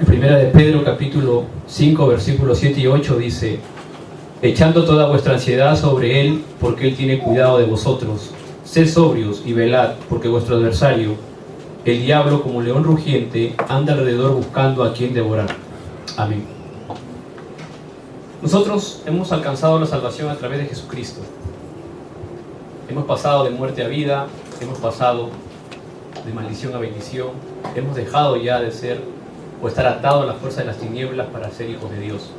En primera de Pedro, capítulo 5, versículos 7 y 8 dice: echando toda vuestra ansiedad sobre Él, porque Él tiene cuidado de vosotros. Sed sobrios y velad, porque vuestro adversario, el diablo, como león rugiente, anda alrededor buscando a quien devorar. Amén. Nosotros hemos alcanzado la salvación a través de Jesucristo. Hemos pasado de muerte a vida, hemos pasado de maldición a bendición, hemos dejado ya de ser o estar atados a la fuerza de las tinieblas para ser hijos de Dios.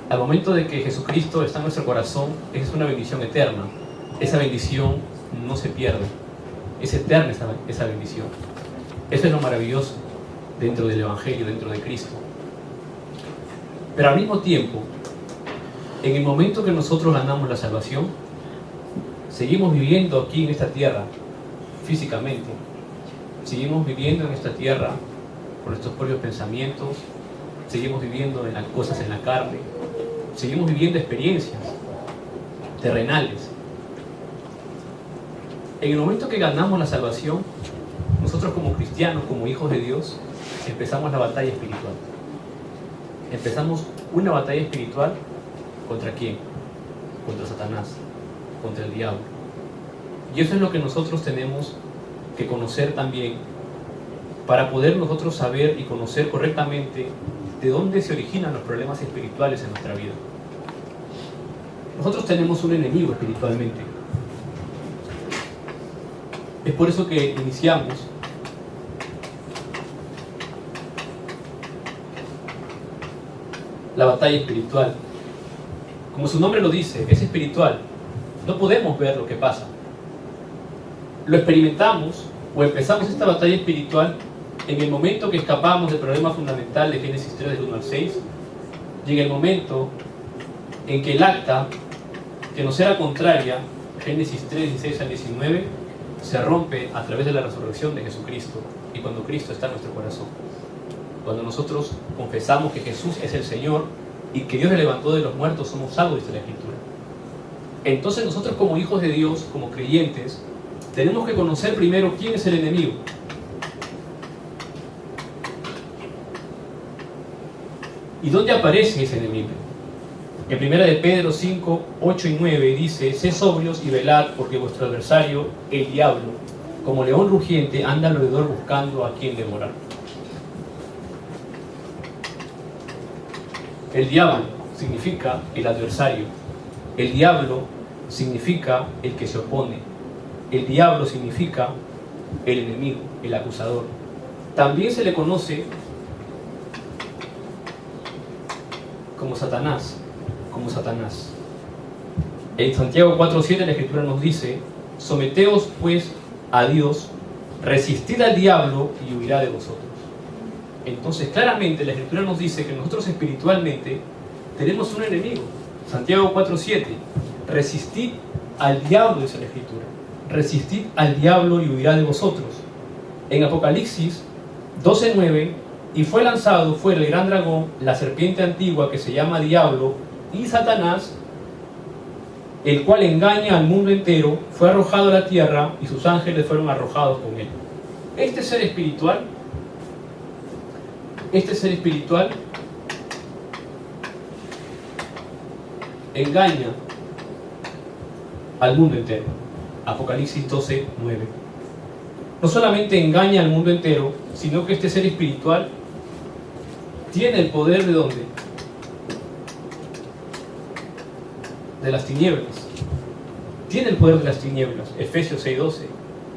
Al momento de que Jesucristo está en nuestro corazón, es una bendición eterna. Esa bendición no se pierde, es eterna esa bendición. Eso es lo maravilloso dentro del Evangelio, dentro de Cristo. Pero al mismo tiempo, en el momento que nosotros ganamos la salvación, seguimos viviendo aquí en esta tierra físicamente, seguimos viviendo en esta tierra con nuestros propios pensamientos, seguimos viviendo en las cosas en la carne, seguimos viviendo experiencias terrenales. En el momento que ganamos la salvación, nosotros como cristianos, como hijos de Dios, empezamos la batalla espiritual. Empezamos una batalla espiritual ¿contra quién? Contra Satanás, contra el diablo. Y eso es lo que nosotros tenemos que conocer también, para poder nosotros saber y conocer correctamente de dónde se originan los problemas espirituales en nuestra vida. Nosotros tenemos un enemigo espiritualmente. Es por eso que iniciamos la batalla espiritual. Como su nombre lo dice, es espiritual. No podemos ver lo que pasa. Lo experimentamos o empezamos esta batalla espiritual en el momento que escapamos del problema fundamental de Génesis 3, del 1 al 6, y en el momento en que el acta que nos era contraria, Génesis 3, 16 al 19, se rompe a través de la resurrección de Jesucristo, y cuando Cristo está en nuestro corazón. Cuando nosotros confesamos que Jesús es el Señor y que Dios le levantó de los muertos, somos salvos, dice la Escritura. Entonces nosotros como hijos de Dios, como creyentes, tenemos que conocer primero quién es el enemigo. ¿Y dónde aparece ese enemigo? En 1 de Pedro 5, 8 y 9 dice: sed sobrios y velad, porque vuestro adversario, el diablo, como león rugiente, anda alrededor buscando a quien devorar. El diablo significa el adversario. El diablo significa el que se opone. El diablo significa el enemigo, el acusador. También se le conoce como Satanás. En Santiago 4:7 la Escritura nos dice: someteos pues a Dios, resistid al diablo y huirá de vosotros. Entonces claramente la Escritura nos dice que nosotros espiritualmente tenemos un enemigo. Santiago 4:7: resistid al diablo, dice la Escritura. Resistid al diablo y huirá de vosotros. En Apocalipsis 12:9: y fue lanzado fuera el gran dragón, la serpiente antigua, que se llama Diablo y Satanás, el cual engaña al mundo entero, fue arrojado a la tierra y sus ángeles fueron arrojados con él. Este ser espiritual engaña al mundo entero. Apocalipsis 12:9. No solamente engaña al mundo entero, sino que este ser espiritual tiene el poder, ¿de dónde? De las tinieblas. Tiene el poder de las tinieblas. Efesios 6:12.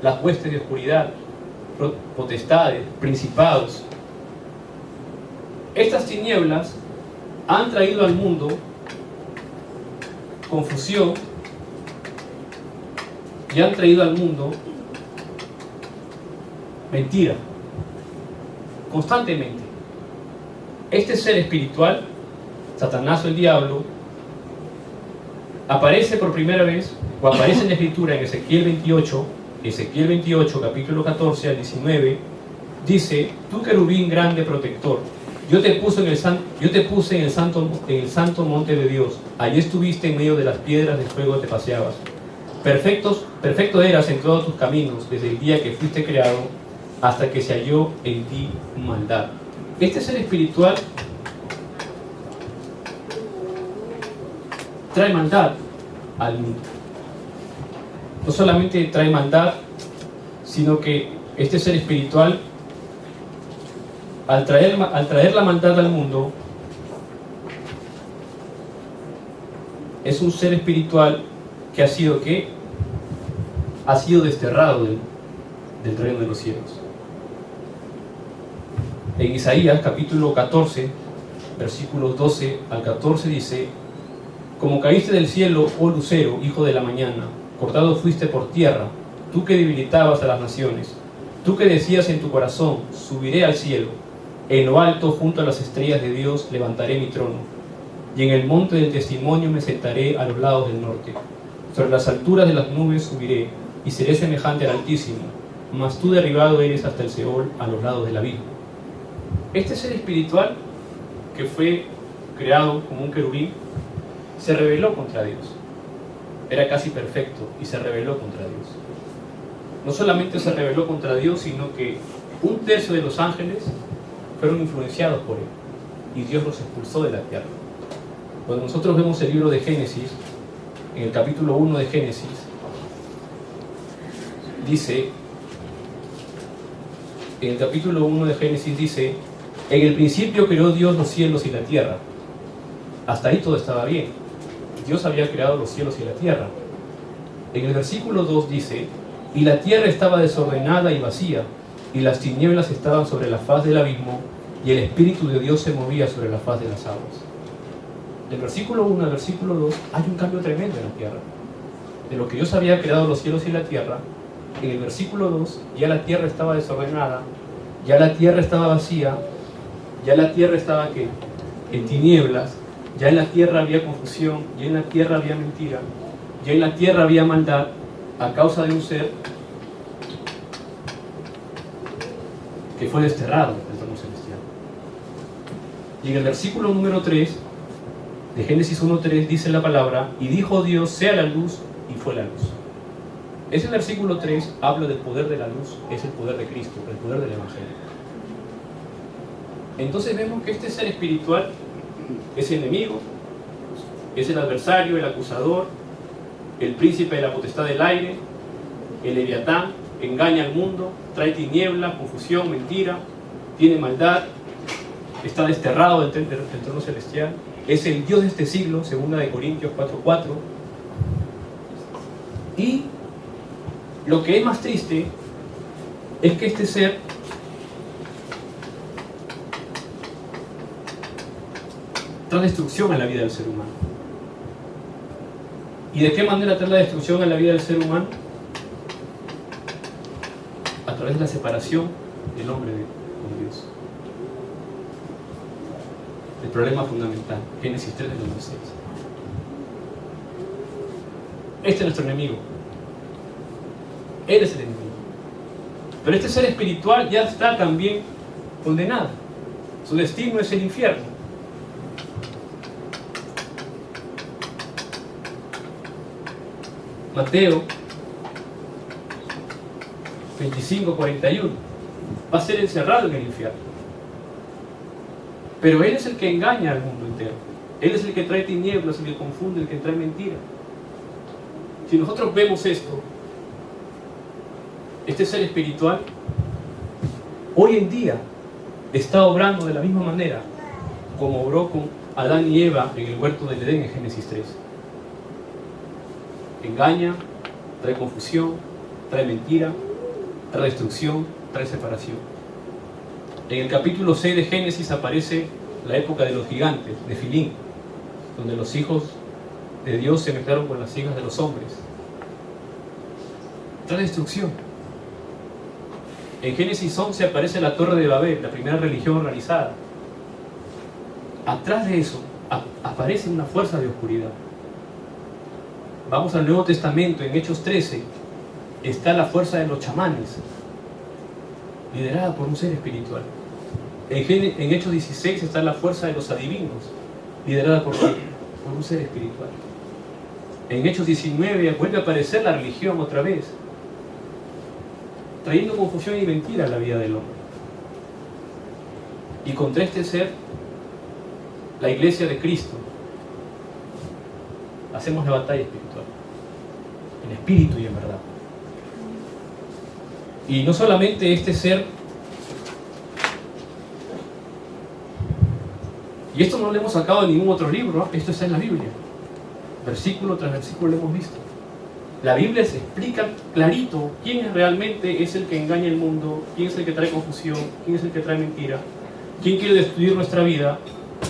Las huestes de oscuridad, potestades, principados. Estas tinieblas han traído al mundo confusión y han traído al mundo mentira constantemente. Este ser espiritual, Satanás o el diablo, aparece por primera vez, o aparece en la Escritura en Ezequiel 28, capítulo 14 al 19, dice: tú, querubín grande protector, yo te puse en el santo monte de Dios, allí estuviste en medio de las piedras de fuego, te paseabas. Perfecto eras en todos tus caminos, desde el día que fuiste creado hasta que se halló en ti maldad. Este ser espiritual trae maldad al mundo. No solamente trae maldad, sino que este ser espiritual, al traer la maldad al mundo, es un ser espiritual que ha sido desterrado del reino de los cielos. En Isaías capítulo 14, versículos 12 al 14 dice: como caíste del cielo, oh lucero, hijo de la mañana, cortado fuiste por tierra, tú que debilitabas a las naciones, tú que decías en tu corazón, subiré al cielo, en lo alto junto a las estrellas de Dios levantaré mi trono, y en el monte del testimonio me sentaré a los lados del norte. Sobre las alturas de las nubes subiré, y seré semejante al Altísimo, mas tú derribado eres hasta el Seol, a los lados del abismo. Este ser espiritual, que fue creado como un querubín, se rebeló contra Dios. Era casi perfecto y se rebeló contra Dios. No solamente se rebeló contra Dios, sino que 1/3 de los ángeles fueron influenciados por él, y Dios los expulsó de la tierra. Cuando nosotros vemos el libro de Génesis, en el capítulo 1 de Génesis, dice, en el principio creó Dios los cielos y la tierra. Hasta ahí todo estaba bien. Dios había creado los cielos y la tierra. En el versículo 2 dice: y la tierra estaba desordenada y vacía, y las tinieblas estaban sobre la faz del abismo, y el Espíritu de Dios se movía sobre la faz de las aguas. Del versículo 1 al versículo 2 hay un cambio tremendo en la tierra. De lo que Dios había creado los cielos y la tierra, en el versículo 2 ya la tierra estaba desordenada, ya la tierra estaba vacía, ya la tierra estaba en tinieblas, ya en la tierra había confusión, ya en la tierra había mentira, ya en la tierra había maldad, a causa de un ser que fue desterrado del trono celestial. Y en el versículo número 3 de Génesis 1:3 dice la palabra: y dijo Dios, sea la luz, y fue la luz. Ese versículo 3 habla del poder de la luz, es el poder de Cristo, el poder del Evangelio. Entonces vemos que este ser espiritual es enemigo, es el adversario, el acusador, el príncipe de la potestad del aire, el leviatán, engaña al mundo, trae tiniebla, confusión, mentira, tiene maldad, está desterrado del trono celestial, es el Dios de este siglo, 2 Corintios 4:4. Y lo que es más triste es que este ser trae destrucción a la vida del ser humano. ¿Y de qué manera trae la destrucción a la vida del ser humano? A través de la separación del hombre con Dios. El problema fundamental, Génesis 3 del 1 al 6. Este es nuestro enemigo. Él es el enemigo. Pero este ser espiritual ya está también condenado. Su destino es el infierno. Mateo 25:41, va a ser encerrado en el infierno. Pero Él es el que engaña al mundo entero. Él es el que trae tinieblas, el que confunde, el que trae mentira. Si nosotros vemos esto, este ser espiritual, hoy en día está obrando de la misma manera como obró con Adán y Eva en el huerto del Edén en Génesis 3. Engaña, trae confusión, trae mentira, trae destrucción, trae separación. En el capítulo 6 de Génesis aparece la época de los gigantes, de Filín, donde los hijos de Dios se mezclaron con las hijas de los hombres. Trae destrucción. En Génesis 11 aparece la Torre de Babel, la primera religión organizada. Atrás de eso aparece una fuerza de oscuridad. Vamos al Nuevo Testamento, en Hechos 13, está la fuerza de los chamanes, liderada por un ser espiritual. En Hechos 16 está la fuerza de los adivinos, liderada por un ser espiritual. En Hechos 19 vuelve a aparecer la religión otra vez, trayendo confusión y mentira a la vida del hombre. Y contra este ser, la iglesia de Cristo, hacemos la batalla espiritual, en espíritu y en verdad. Y no solamente este ser, y esto no lo hemos sacado de ningún otro libro, ¿no? Esto está en la Biblia, versículo tras versículo lo hemos visto. La Biblia se explica clarito quién realmente es el que engaña el mundo, quién es el que trae confusión, quién es el que trae mentira, quién quiere destruir nuestra vida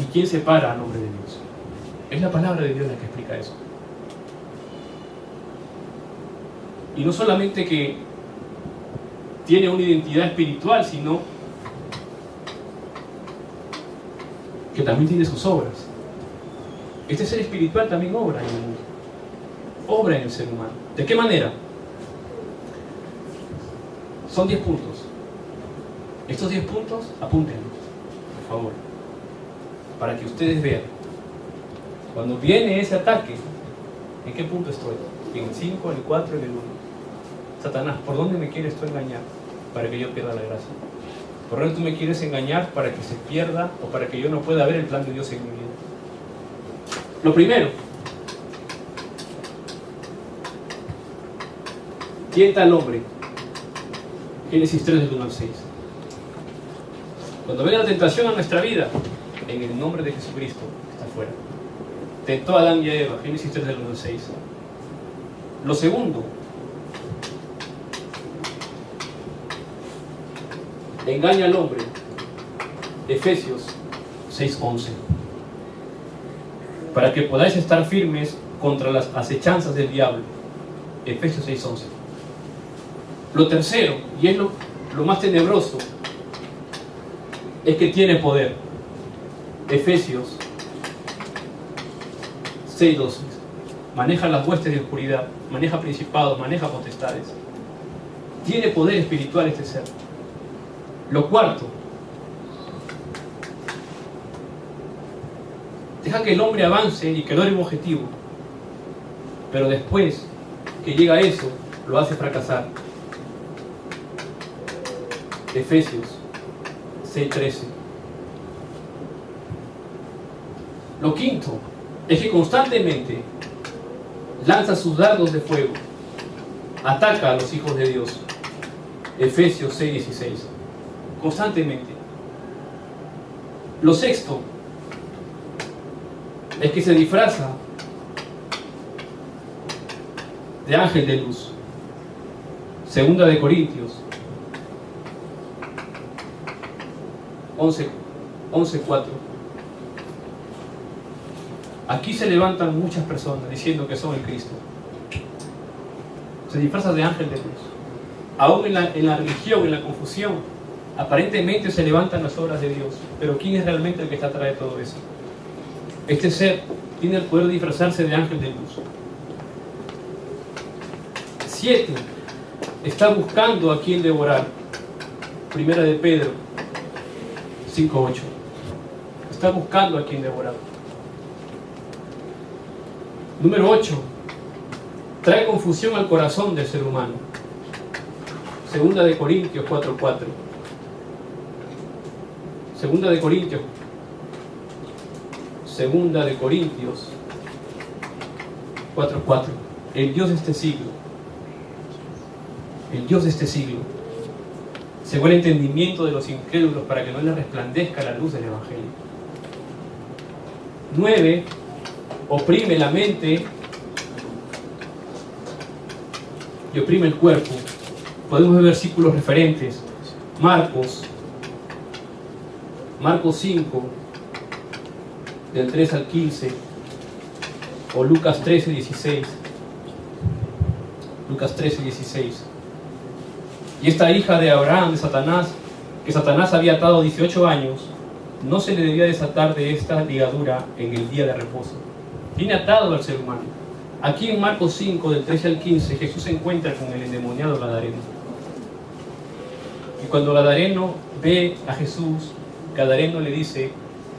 y quién se para a nombre de Dios. Es la palabra de Dios la que explica eso. Y no solamente que tiene una identidad espiritual, sino que también tiene sus obras. Este ser espiritual también obra en el mundo, obra en el ser humano. ¿De qué manera? Son 10 puntos. Estos 10 puntos, apúntenlos, por favor, para que ustedes vean. Cuando viene ese ataque, ¿en qué punto estoy? ¿En el 5, en el 4, en el 1? Satanás, ¿por dónde me quieres tú engañar para que yo pierda la gracia? ¿Por dónde tú me quieres engañar para que se pierda o para que yo no pueda ver el plan de Dios en mi vida? Lo primero, tienta al hombre. Génesis 3 del 1 al 6. Cuando venga la tentación a nuestra vida, en el nombre de Jesucristo, está fuera. Tentó a Adán y a Eva, Génesis 3 del 1 al 6. Lo segundo, engaña al hombre, Efesios 6:11, para que podáis estar firmes contra las acechanzas del diablo, Efesios 6:11. Lo tercero, y es lo más tenebroso, es que tiene poder, Efesios 6:12. Maneja las huestes de oscuridad, maneja principados, maneja potestades. Tiene poder espiritual este ser. Lo cuarto, deja que el hombre avance y que logre un objetivo, pero después que llega a eso, lo hace fracasar. Efesios 6:13. Lo quinto es que constantemente lanza sus dardos de fuego, ataca a los hijos de Dios. Efesios 6:16. Constantemente. Lo sexto es que se disfraza de ángel de luz. Segunda de Corintios 11:4. Aquí se levantan muchas personas diciendo que son el Cristo. Se disfraza de ángel de luz. Aún en la religión, en la confusión, aparentemente se levantan las obras de Dios. Pero ¿quién es realmente el que está atrás de todo eso? Este ser tiene el poder de disfrazarse de ángel de luz. 7. Está buscando a quien devorar. Primera de Pedro 5:8. Está buscando a quien devorar. Número 8. Trae confusión al corazón del ser humano. Segunda de Corintios 4:4. Segunda de Corintios 4:4. El Dios de este siglo, cegó el entendimiento de los incrédulos para que no les resplandezca la luz del Evangelio. 9. Oprime la mente y oprime el cuerpo. Podemos ver versículos referentes. Marcos 5, del 3 al 15, o Lucas 13:16. Lucas 13:16. Y esta hija de Abraham, de Satanás, que Satanás había atado 18 años, no se le debía desatar de esta ligadura en el día de reposo. Viene atado al ser humano. Aquí en Marcos 5, del 13 al 15, Jesús se encuentra con el endemoniado Gadareno. Y cuando Gadareno ve a Jesús, Gadareno le dice: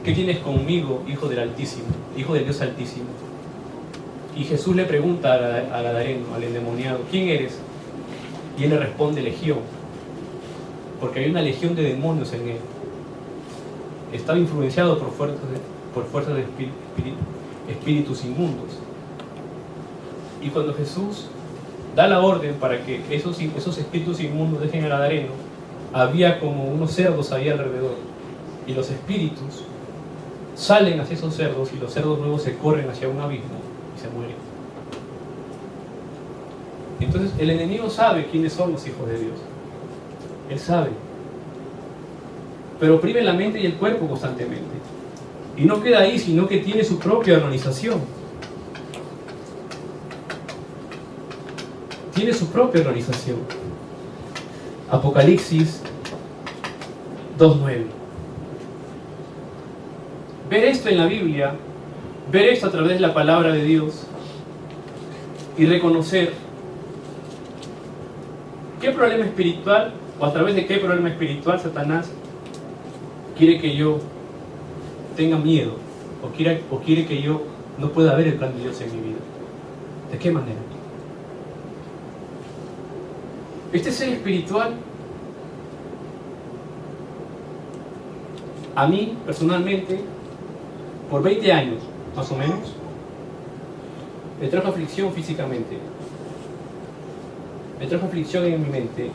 ¿qué tienes conmigo, hijo del Altísimo, hijo del Dios Altísimo? Y Jesús le pregunta a Gadareno, al endemoniado: ¿quién eres? Y él le responde: legión, porque hay una legión de demonios en él. estaba influenciado por fuerzas de espíritus inmundos. Y cuando Jesús da la orden para que esos espíritus inmundos dejen el gadareno, había como unos cerdos ahí alrededor, y los espíritus salen hacia esos cerdos, y los cerdos luego se corren hacia un abismo y se mueren. Entonces el enemigo sabe quiénes son los hijos de Dios. Él sabe, pero oprime la mente y el cuerpo constantemente. Y no queda ahí, sino que tiene su propia organización. Tiene su propia organización. Apocalipsis 2:9. Ver esto en la Biblia, ver esto a través de la palabra de Dios y reconocer qué problema espiritual o a través de qué problema espiritual Satanás quiere que yo tenga miedo o quiere que yo no pueda ver el plan de Dios en mi vida. ¿De qué manera? Este ser espiritual, a mí personalmente, por 20 años más o menos, me trajo aflicción físicamente, me trajo aflicción en mi mente,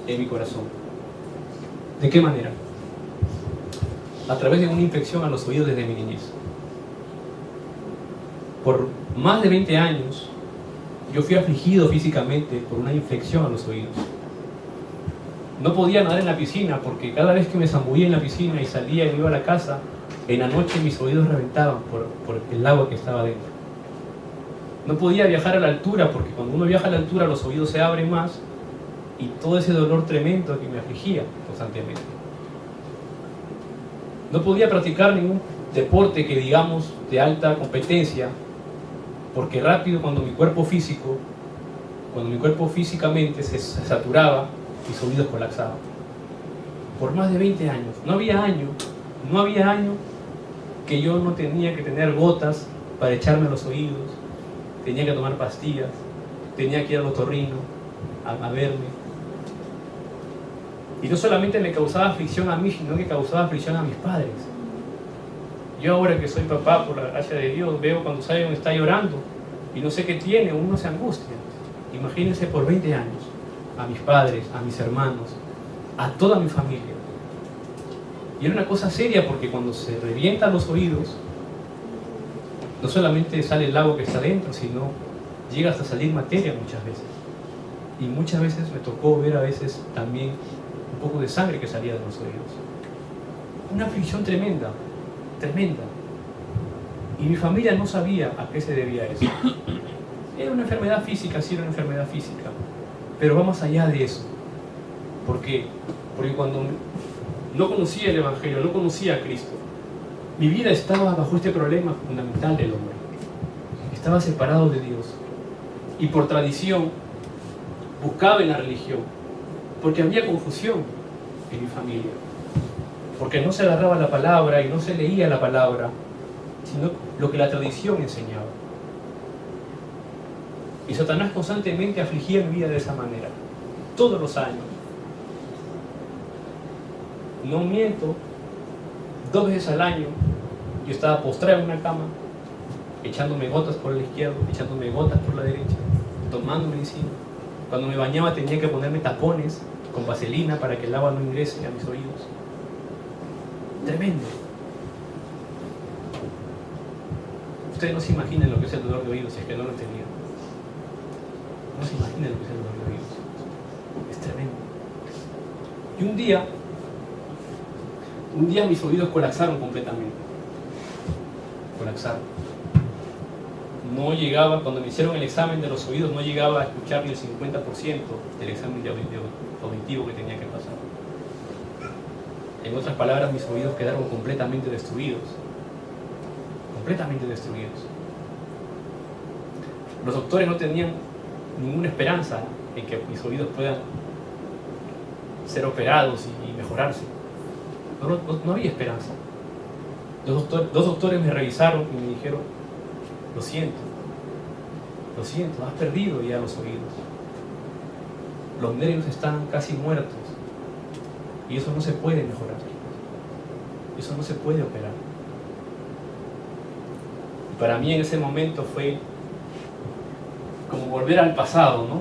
en mi corazón. ¿De qué manera? A través de una infección a los oídos desde mi niñez. Por más de 20 años yo fui afligido físicamente por una infección a los oídos. No podía nadar en la piscina porque cada vez que me zambullía en la piscina y salía y iba a la casa, en la noche mis oídos reventaban por el agua que estaba dentro. No podía viajar a la altura porque cuando uno viaja a la altura los oídos se abren más y todo ese dolor tremendo que me afligía constantemente. No podía practicar ningún deporte que digamos de alta competencia porque rápido cuando mi cuerpo físicamente se saturaba, mis oídos colapsaban. Por más de 20 años. No había año que yo no tenía que tener gotas para echarme a los oídos, tenía que tomar pastillas, tenía que ir al otorrino a verme. Y no solamente me causaba aflicción a mí, sino que causaba aflicción a mis padres. Yo ahora que soy papá, por la gracia de Dios, veo cuando Zion está llorando y no sé qué tiene, uno se angustia. Imagínense por 20 años, a mis padres, a mis hermanos, a toda mi familia. Y era una cosa seria porque cuando se revientan los oídos, no solamente sale el agua que está dentro, sino llega hasta salir materia muchas veces. Y muchas veces me tocó ver a veces también un poco de sangre que salía de los oídos. Una aflicción tremenda. Y mi familia no sabía a qué se debía eso. Era una enfermedad física, sí era una enfermedad física, pero va más allá de eso. ¿Por qué? Porque cuando no conocía el Evangelio, no conocía a Cristo, mi vida estaba bajo este problema fundamental del hombre. Estaba separado de Dios. Y por tradición buscaba en la religión, porque había confusión en mi familia. Porque no se agarraba la palabra y no se leía la palabra, sino lo que la tradición enseñaba. Y Satanás constantemente afligía mi vida de esa manera, todos los años. No miento, 2 veces al año yo estaba postrado en una cama, echándome gotas por el izquierdo, echándome gotas por la derecha, tomando medicina. Cuando me bañaba tenía que ponerme tapones con vaselina para que el agua no ingrese a mis oídos. Tremendo. Ustedes no se imaginan lo que es el dolor de oídos, si es que no lo entendían. No se imaginan lo que es el dolor de oídos. Es tremendo. Y un día mis oídos colapsaron completamente. Colapsaron. No llegaba, cuando me hicieron el examen de los oídos, no llegaba a escuchar ni el 50% del examen auditivo que tenía que pasar. En otras palabras, mis oídos quedaron completamente destruidos. Completamente destruidos. Los doctores no tenían ninguna esperanza en que mis oídos puedan ser operados y mejorarse. No había esperanza. Dos doctores me revisaron y me dijeron: lo siento, has perdido ya los oídos. Los nervios están casi muertos y eso no se puede mejorar. Eso no se puede operar. Y para mí en ese momento fue como volver al pasado, ¿no?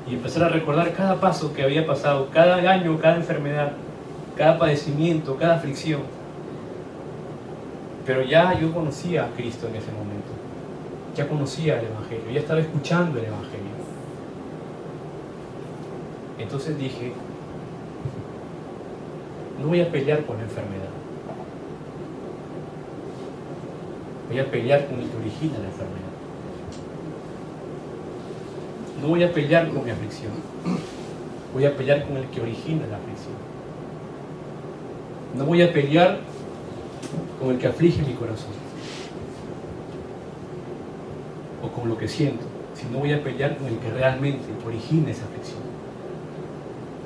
Y empezar a recordar cada paso que había pasado, cada año, cada enfermedad, cada padecimiento, cada aflicción. Pero ya yo conocía a Cristo en ese momento. Ya conocía el Evangelio, ya estaba escuchando el Evangelio. Entonces dije, no voy a pelear con la enfermedad. Voy a pelear con el que origina la enfermedad. No voy a pelear con mi aflicción. Voy a pelear con el que origina la aflicción. No voy a pelear con el que aflige mi corazón o con lo que siento, sino voy a pelear con el que realmente origina esa aflicción.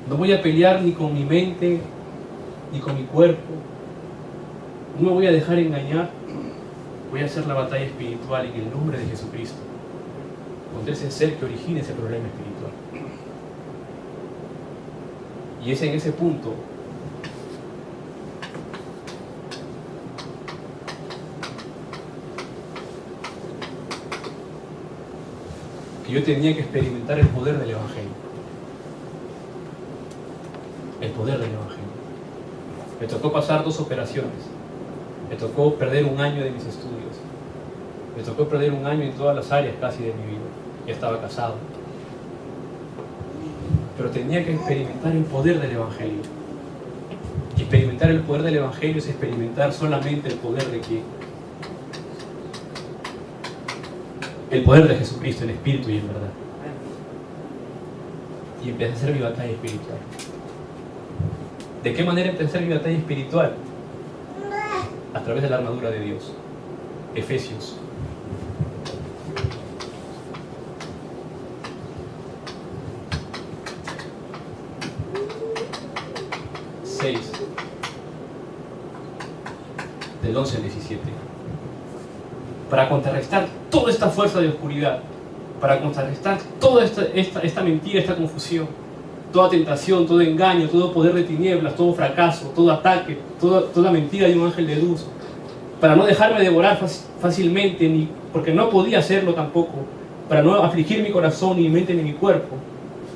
No voy a pelear ni con mi mente ni con mi cuerpo. No me voy a dejar engañar. Voy a hacer la batalla espiritual en el nombre de Jesucristo contra ese ser que origina ese problema espiritual. Y es en ese punto que yo tenía que experimentar el poder del Evangelio. El poder del Evangelio. Me tocó pasar 2 operaciones. Me tocó perder 1 año de mis estudios. Me tocó perder 1 año en todas las áreas casi de mi vida. Ya estaba casado. Pero tenía que experimentar el poder del Evangelio. Y experimentar el poder del Evangelio es experimentar solamente el poder de quién. El poder de Jesucristo en espíritu y en verdad. Y empecé a hacer mi batalla espiritual. ¿De qué manera empecé a hacer mi batalla espiritual? A través de la armadura de Dios. Efesios. Del 11 al 17. Para contrarrestar toda esta fuerza de oscuridad, para contrarrestar toda esta mentira, esta confusión, toda tentación, todo engaño, todo poder de tinieblas, todo fracaso, todo ataque, toda mentira de un ángel de luz, para no dejarme devorar fácilmente, ni porque no podía hacerlo tampoco, para no afligir mi corazón, ni mi mente, ni mi cuerpo,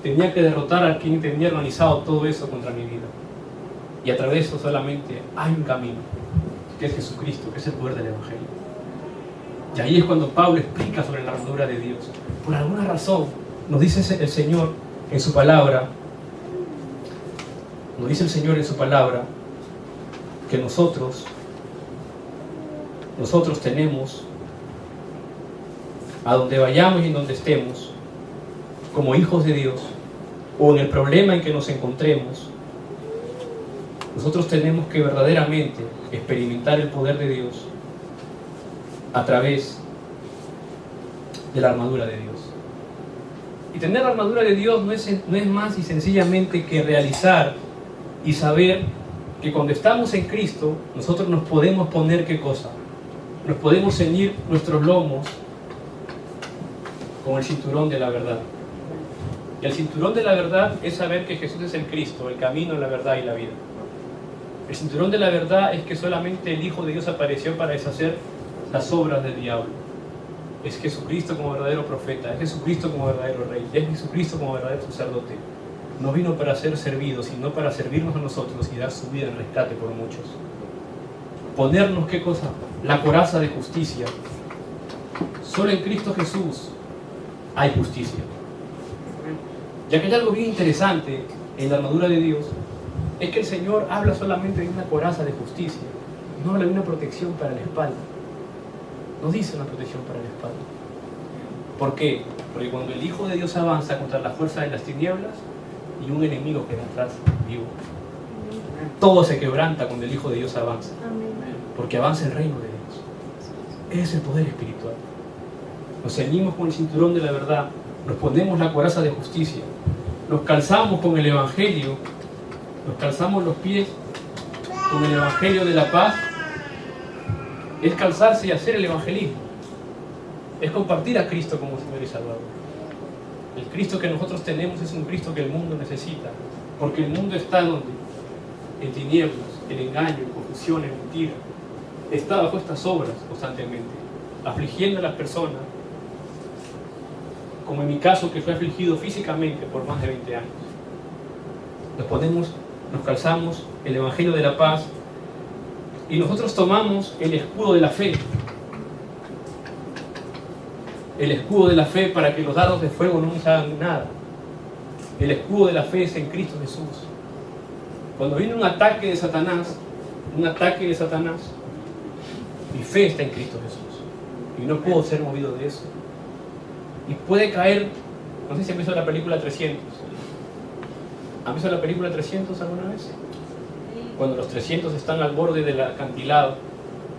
tenía que derrotar a quien tenía organizado todo eso contra mi vida. Y a través de eso solamente hay un camino, que es Jesucristo, que es el poder del Evangelio. Y ahí es cuando Pablo explica sobre la armadura de Dios. Por alguna razón, nos dice el Señor en su palabra, que nosotros tenemos, a donde vayamos y en donde estemos, como hijos de Dios, o en el problema en que nos encontremos, nosotros tenemos que verdaderamente experimentar el poder de Dios a través de la armadura de Dios. Y tener la armadura de Dios no es más y sencillamente que realizar y saber que cuando estamos en Cristo, nosotros nos podemos poner ¿qué cosa? Nos podemos ceñir nuestros lomos con el cinturón de la verdad. Y el cinturón de la verdad es saber que Jesús es el Cristo, el camino, la verdad y la vida. El cinturón de la verdad es que solamente el Hijo de Dios apareció para deshacer las obras del diablo. Es Jesucristo como verdadero profeta, es Jesucristo como verdadero rey, es Jesucristo como verdadero sacerdote. No vino para ser servido, sino para servirnos a nosotros y dar su vida en rescate por muchos. Ponernos ¿qué cosa? La coraza de justicia. Solo en Cristo Jesús hay justicia. Ya que hay algo bien interesante en la armadura de Dios, es que el Señor habla solamente de una coraza de justicia, no habla de una protección para la espalda. No dice una protección para la espalda. ¿Por qué? Porque cuando el Hijo de Dios avanza contra la fuerza de las tinieblas y un enemigo queda atrás vivo, todo se quebranta cuando el Hijo de Dios avanza, porque avanza el reino de Dios. Es el poder espiritual. Nos ceñimos con el cinturón de la verdad, nos ponemos la coraza de justicia, nos calzamos con el Evangelio, nos calzamos los pies con el Evangelio de la paz. Es calzarse y hacer el evangelismo. Es compartir a Cristo como Señor y Salvador. El Cristo que nosotros tenemos es un Cristo que el mundo necesita, porque el mundo está donde, en tinieblas, el engaño, la confusión, la mentira, está bajo estas obras constantemente, afligiendo a las personas, como en mi caso, que fue afligido físicamente por más de 20 años. Nos calzamos el Evangelio de la paz y nosotros tomamos el escudo de la fe. El escudo de la fe para que los dardos de fuego no nos hagan nada. El escudo de la fe es en Cristo Jesús. Cuando viene un ataque de Satanás, mi fe está en Cristo Jesús. Y no puedo ser movido de eso. Y puede caer, no sé si han visto la película 300. ¿Han visto la película 300 alguna vez? Cuando los 300 están al borde del acantilado,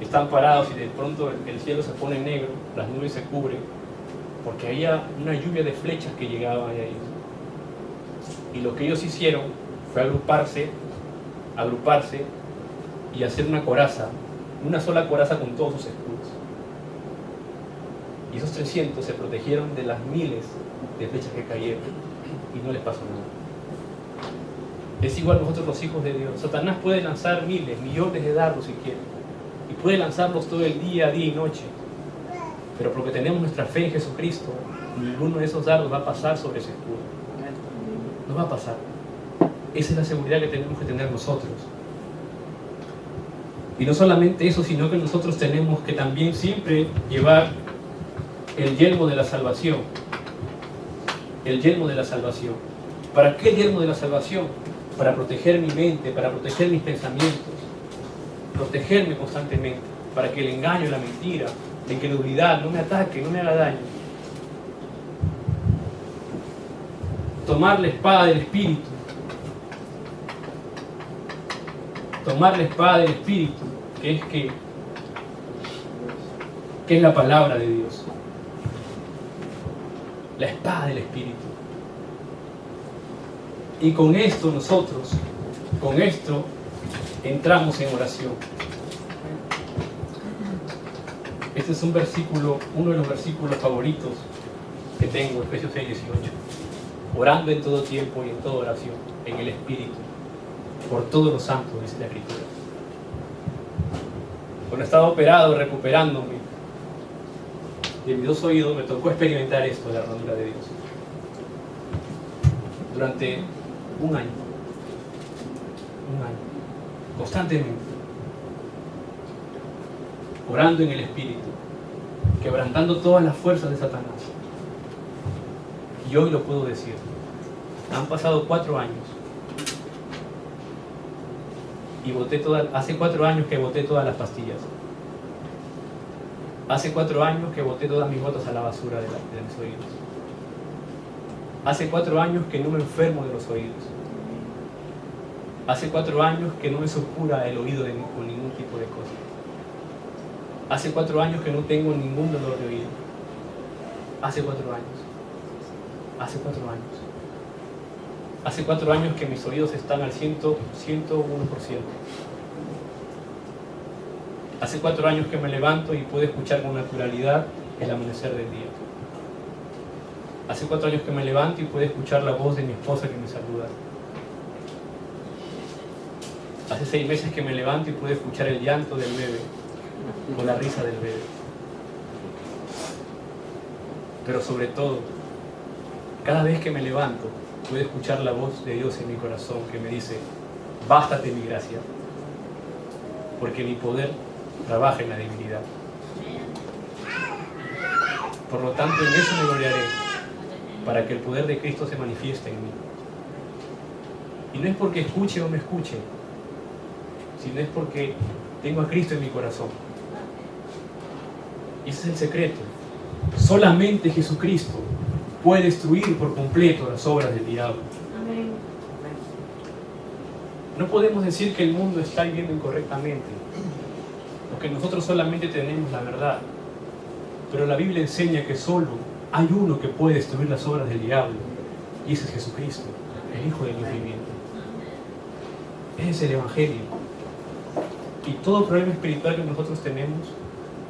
están parados y de pronto el cielo se pone negro, las nubes se cubren, porque había una lluvia de flechas que llegaban a ellos. Y lo que ellos hicieron fue agruparse y hacer una coraza, una sola coraza con todos sus escudos. Y esos 300 se protegieron de las miles de flechas que cayeron y no les pasó nada. Es igual nosotros los hijos de Dios. Satanás puede lanzar miles, millones de dardos si quiere, y puede lanzarlos todo el día y noche, pero porque tenemos nuestra fe en Jesucristo, ninguno de esos dardos va a pasar sobre ese escudo. No va a pasar. Esa es la seguridad que tenemos que tener nosotros. Y no solamente eso, sino que nosotros tenemos que también siempre llevar el yelmo de la salvación. El yelmo de la salvación. ¿Para qué el yelmo de la salvación? Para proteger mi mente, para proteger mis pensamientos, protegerme constantemente, para que el engaño, la mentira, la incredulidad no me ataque, no me haga daño. Tomar la espada del Espíritu. Tomar la espada del Espíritu, que es la palabra de Dios. La espada del Espíritu. Y con esto nosotros, entramos en oración. Este es uno de los versículos favoritos que tengo, Efesios 6:18. Orando en todo tiempo y en toda oración, en el Espíritu, por todos los santos, dice la Escritura. Cuando estaba operado, recuperándome de mis dos oídos, me tocó experimentar esto de la armadura de Dios. Durante un año, constantemente, orando en el Espíritu, quebrantando todas las fuerzas de Satanás. Y hoy lo puedo decir, han pasado 4 años y hace 4 años que boté todas las pastillas. Hace 4 años que boté todas mis gotas a la basura de mis oídos. Hace 4 años que no me enfermo de los oídos. Hace 4 años que no me oscura el oído con ningún tipo de cosa. Hace 4 años que no tengo ningún dolor de oído. Hace 4 años. Hace 4 años. Hace 4 años que mis oídos están al 101%. Hace 4 años que me levanto y puedo escuchar con naturalidad el amanecer del día. Hace 4 años que me levanto y puedo escuchar la voz de mi esposa que me saluda. Hace 6 meses que me levanto y puedo escuchar el llanto del bebé o la risa del bebé. Pero sobre todo, cada vez que me levanto, puedo escuchar la voz de Dios en mi corazón que me dice: bástate mi gracia, porque mi poder trabaja en la debilidad. Por lo tanto, en eso me gloriaré, para que el poder de Cristo se manifieste en mí. Y no es porque escuche o me escuche, sino es porque tengo a Cristo en mi corazón. Y ese es el secreto. Solamente Jesucristo puede destruir por completo las obras del diablo. Amén. No podemos decir que el mundo está viviendo incorrectamente, porque nosotros solamente tenemos la verdad. Pero la Biblia enseña que solo hay uno que puede destruir las obras del diablo, y ese es Jesucristo, el Hijo del Dios viviente. Ese es el Evangelio. Y todo problema espiritual que nosotros tenemos,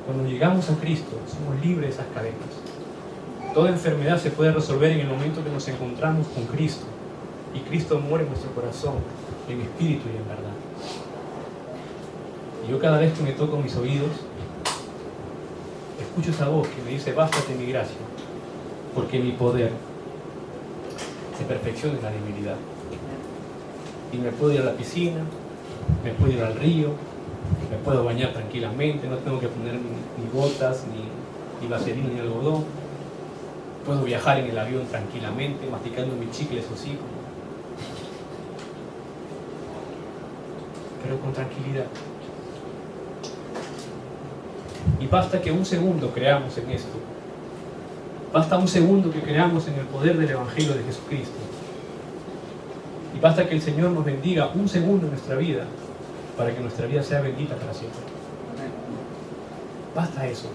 cuando llegamos a Cristo, somos libres de esas cadenas. Toda enfermedad se puede resolver en el momento que nos encontramos con Cristo, y Cristo muere en nuestro corazón, en espíritu y en verdad. Y yo cada vez que me toco mis oídos, escucho esa voz que me dice, bástate mi gracia, porque mi poder se perfecciona en la debilidad. Y me puedo ir a la piscina, me puedo ir al río, me puedo bañar tranquilamente, no tengo que poner ni botas, ni vaselina, ni algodón. Puedo viajar en el avión tranquilamente, masticando mis chicles o sí, pero con tranquilidad. Y basta que un segundo creamos en esto. Basta un segundo que creamos en el poder del Evangelio de Jesucristo. Y basta que el Señor nos bendiga un segundo en nuestra vida para que nuestra vida sea bendita para siempre. Basta eso.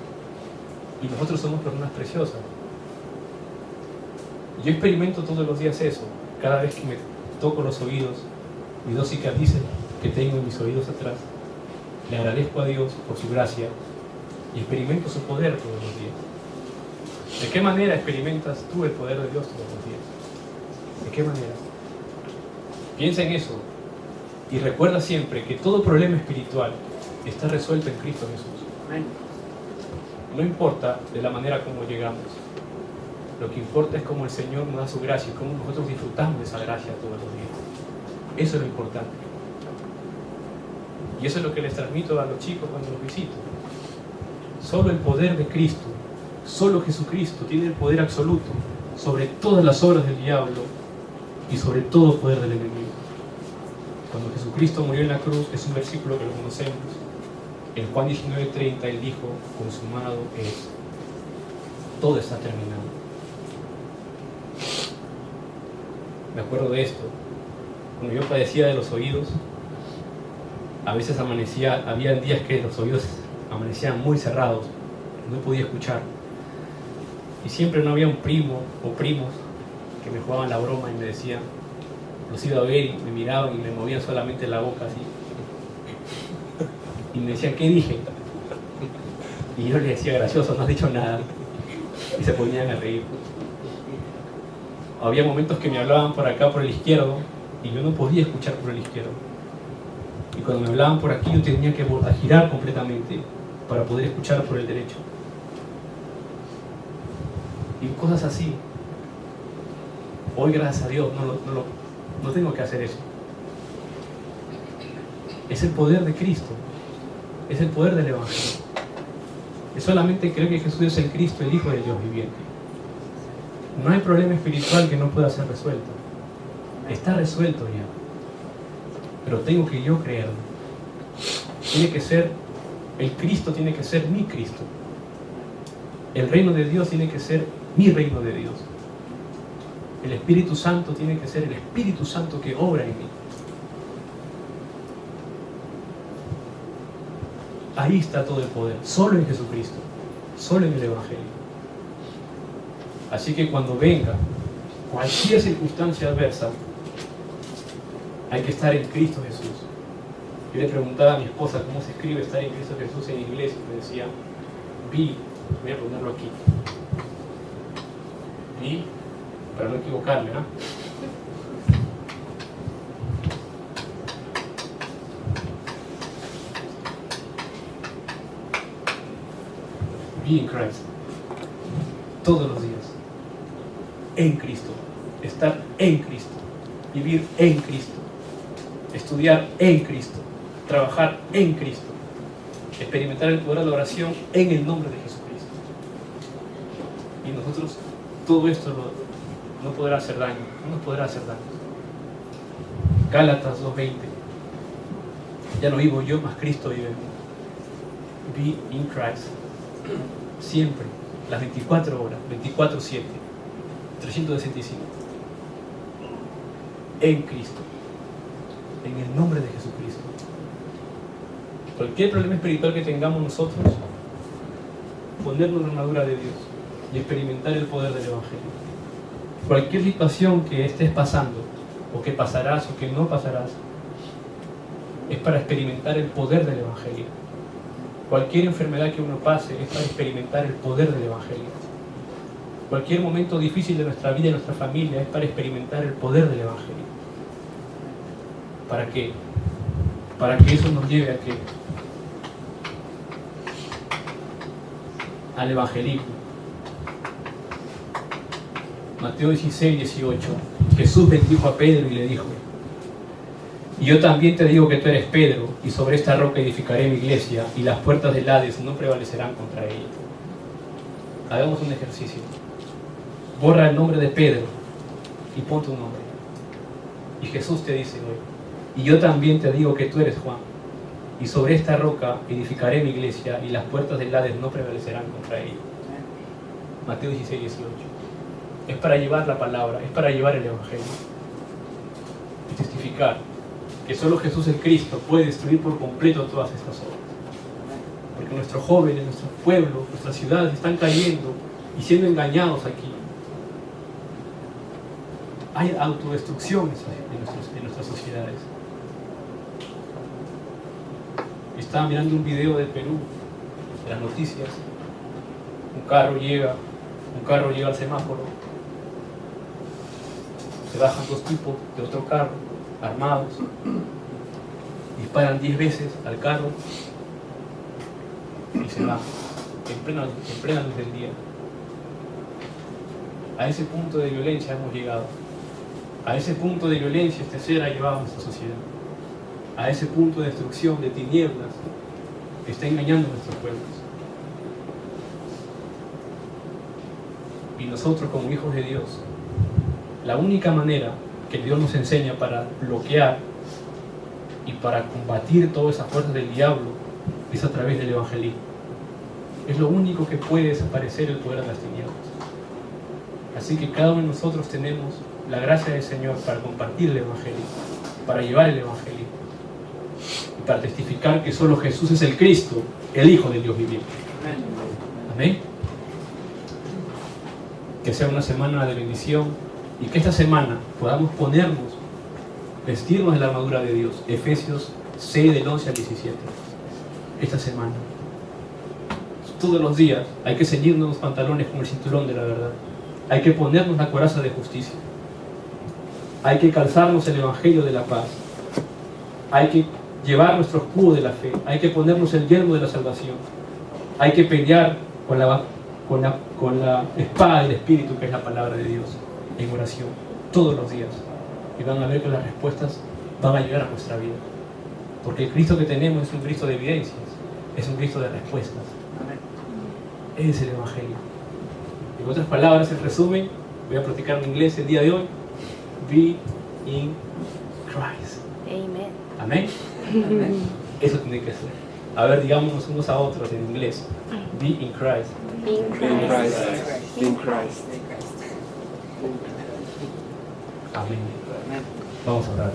Y nosotros somos personas preciosas. Yo experimento todos los días eso. Cada vez que me toco los oídos, mis 2 cicatrices que tengo en mis oídos atrás, le agradezco a Dios por su gracia y experimento su poder todos los días. ¿De qué manera experimentas tú el poder de Dios todos los días? ¿De qué manera? Piensa en eso y recuerda siempre que todo problema espiritual está resuelto en Cristo Jesús. No importa de la manera como llegamos. Lo que importa es cómo el Señor nos da su gracia y cómo nosotros disfrutamos de esa gracia todos los días. Eso es lo importante. Y eso es lo que les transmito a los chicos cuando los visito. Solo el poder de Cristo, solo Jesucristo tiene el poder absoluto sobre todas las obras del diablo y sobre todo poder del enemigo. Cuando Jesucristo murió en la cruz, es un versículo que lo conocemos. En Juan 19:30 Él dijo, consumado es. Todo está terminado. Me acuerdo de esto. Cuando yo padecía de los oídos, a veces había días que los oídos amanecían muy cerrados, no podía escuchar. Y siempre no había un primo o primos que me jugaban la broma y me decían, los iba a ver y me miraban y me movían solamente la boca así. Y me decían, ¿qué dije? Y yo les decía, gracioso, no has dicho nada. Y se ponían a reír. Había momentos que me hablaban por acá, por el izquierdo, y yo no podía escuchar por el izquierdo. Y cuando me hablaban por aquí, yo tenía que girar completamente para poder escuchar por el derecho. Y cosas así. Hoy, gracias a Dios, no tengo que hacer eso. Es el poder de Cristo. Es el poder del Evangelio. Es solamente creer que Jesús es el Cristo, el Hijo de Dios viviente. No hay problema espiritual que no pueda ser resuelto. Está resuelto ya. Pero tengo que yo creerlo. Tiene que ser, el Cristo tiene que ser mi Cristo. El reino de Dios tiene que ser mi reino de Dios. El Espíritu Santo tiene que ser el Espíritu Santo que obra en mí. Ahí está todo el poder, solo en Jesucristo, solo en el Evangelio. Así que cuando venga cualquier circunstancia adversa, hay que estar en Cristo Jesús. Yo le preguntaba a mi esposa cómo se escribe estar en Cristo Jesús en inglés y me decía, voy a ponerlo aquí. Para no equivocarme, ¿no? Be in Christ. Todos los días. En Cristo. Estar en Cristo. Vivir en Cristo. Estudiar en Cristo. Trabajar en Cristo. Experimentar el poder de la oración en el nombre de Jesucristo. Y nosotros, todo esto no podrá hacer daño. No nos podrá hacer daño. Gálatas 2:20. Ya no vivo yo, mas Cristo vive en mí. Be in Christ. Siempre, las 24 horas, 24/7, 365. En Cristo. En el nombre de Jesucristo. Cualquier problema espiritual que tengamos nosotros, ponernos la armadura de Dios y experimentar el poder del Evangelio. Cualquier situación que estés pasando, o que pasarás o que no pasarás, es para experimentar el poder del Evangelio. Cualquier enfermedad que uno pase es para experimentar el poder del Evangelio. Cualquier momento difícil de nuestra vida y nuestra familia es para experimentar el poder del Evangelio. ¿Para qué? Para que eso nos lleve a que al evangelismo. Mateo 16, 18. Jesús bendijo a Pedro y le dijo: y yo también te digo que tú eres Pedro, y sobre esta roca edificaré mi iglesia, y las puertas del Hades no prevalecerán contra ella. Hagamos un ejercicio. Borra el nombre de Pedro y pon tu nombre. Y Jesús te dice hoy: y yo también te digo que tú eres Juan, y sobre esta roca edificaré mi iglesia, y las puertas del Hades no prevalecerán contra ella. Mateo 16, 18. Es para llevar la palabra, es para llevar el evangelio y testificar que solo Jesús el Cristo puede destruir por completo todas estas obras. Porque nuestros jóvenes, nuestros pueblos, nuestras ciudades están cayendo y siendo engañados aquí. Hay autodestrucción en nuestras sociedades. Estaba mirando un video de Perú, de las noticias. Un carro llega al semáforo. Se bajan dos tipos de otro carro, armados, disparan 10 veces al carro y se van en plena luz del día. A ese punto de violencia hemos llegado. A ese punto de violencia este ser ha llevado a nuestra sociedad. A ese punto de destrucción, de tinieblas, que está engañando a nuestros pueblos. Y nosotros, como hijos de Dios, la única manera que Dios nos enseña para bloquear y para combatir todas esas fuerzas del diablo es a través del evangelismo. Es lo único que puede desaparecer el poder de las tinieblas. Así que cada uno de nosotros tenemos la gracia del Señor para compartir el evangelio, para llevar el evangelio y para testificar que solo Jesús es el Cristo, el Hijo del Dios viviente. Amén. Que sea una semana de bendición y que esta semana podamos vestirnos de la armadura de Dios. Efesios 6 del 11 al 17. Esta semana. Todos los días hay que ceñirnos los pantalones con el cinturón de la verdad. Hay que ponernos la coraza de justicia. Hay que calzarnos el evangelio de la paz. Hay que llevar nuestro escudo de la fe. Hay que ponernos el yelmo de la salvación. Hay que pelear con la espada del Espíritu, que es la palabra de Dios, en oración, todos los días. Y van a ver que las respuestas van a llegar a nuestra vida. Porque el Cristo que tenemos es un Cristo de evidencias, es un Cristo de respuestas. Ese es el evangelio. En otras palabras, en resumen, voy a practicar en inglés el día de hoy. Be in Christ. Amen. Amén. Eso tiene que ser. A ver, digámonos unos a otros en inglés. Be in Christ. In Be in Christ. Christ. Be in Christ. Amén. Vamos a orar.